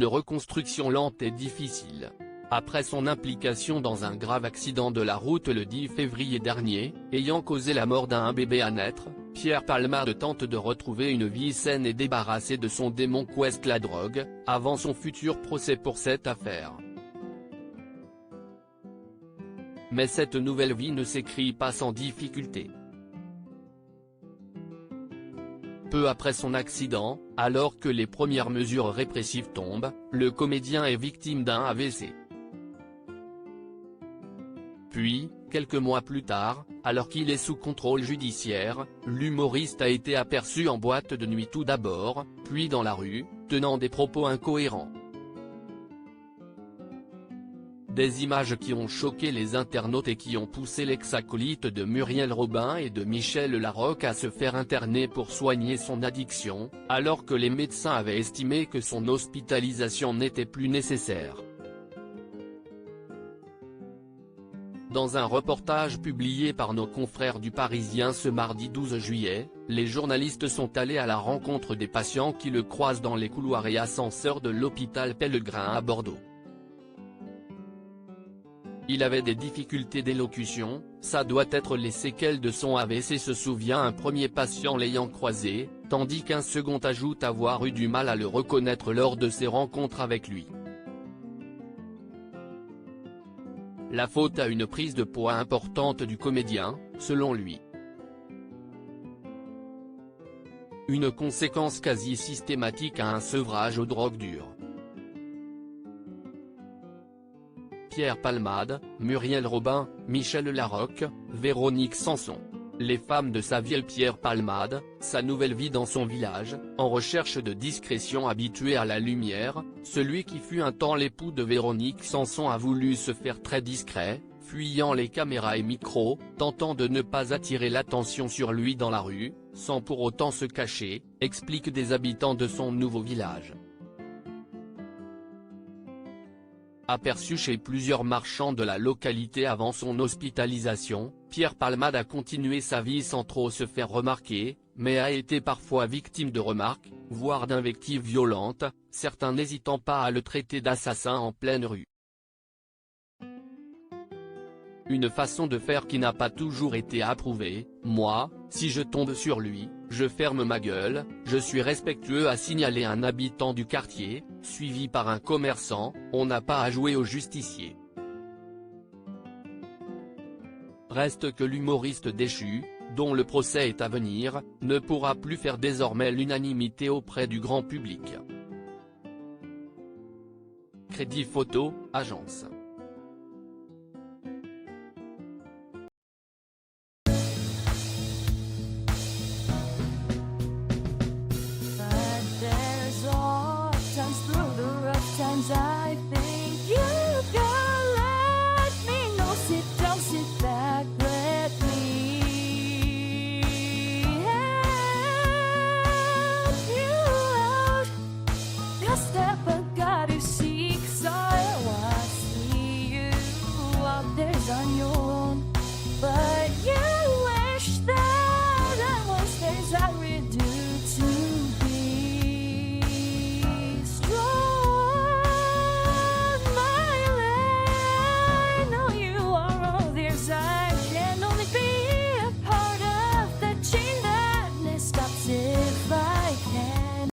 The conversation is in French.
une reconstruction lente et difficile. Après son implication dans un grave accident de la route le 10 février dernier, ayant causé la mort d'un bébé à naître, Pierre Palmade tente de retrouver une vie saine et débarrassée de son démon qu'est la drogue, avant son futur procès pour cette affaire. Mais cette nouvelle vie ne s'écrit pas sans difficulté. Peu après son accident, alors que les premières mesures répressives tombent, le comédien est victime d'un AVC. Puis, quelques mois plus tard, alors qu'il est sous contrôle judiciaire, l'humoriste a été aperçu en boîte de nuit tout d'abord, puis dans la rue, tenant des propos incohérents. Des images qui ont choqué les internautes et qui ont poussé l'ex-acolyte de Muriel Robin et de Michel Larocque à se faire interner pour soigner son addiction, alors que les médecins avaient estimé que son hospitalisation n'était plus nécessaire. Dans un reportage publié par nos confrères du Parisien ce mardi 12 juillet, les journalistes sont allés à la rencontre des patients qui le croisent dans les couloirs et ascenseurs de l'hôpital Pellegrin à Bordeaux. Il avait des difficultés d'élocution, ça doit être les séquelles de son AVC, se souvient un premier patient l'ayant croisé, tandis qu'un second ajoute avoir eu du mal à le reconnaître lors de ses rencontres avec lui. La faute à une prise de poids importante du comédien, selon lui. Une conséquence quasi systématique à un sevrage aux drogues dures. Pierre Palmade, Muriel Robin, Michel Larocque, Véronique Sanson. Les femmes de sa vie. Pierre Palmade, sa nouvelle vie dans son village, en recherche de discrétion habitué à la lumière, celui qui fut un temps l'époux de Véronique Sanson a voulu se faire très discret, fuyant les caméras et micros, tentant de ne pas attirer l'attention sur lui dans la rue, sans pour autant se cacher, expliquent des habitants de son nouveau village. Aperçu chez plusieurs marchands de la localité avant son hospitalisation, Pierre Palmade a continué sa vie sans trop se faire remarquer, mais a été parfois victime de remarques, voire d'invectives violentes, certains n'hésitant pas à le traiter d'assassin en pleine rue. Une façon de faire qui n'a pas toujours été approuvée. Moi, si je tombe sur lui, je ferme ma gueule, je suis respectueux, a signalé un habitant du quartier, suivi par un commerçant. On n'a pas à jouer au justicier. Reste que l'humoriste déchu, dont le procès est à venir, ne pourra plus faire désormais l'unanimité auprès du grand public. Crédit Photo, agence.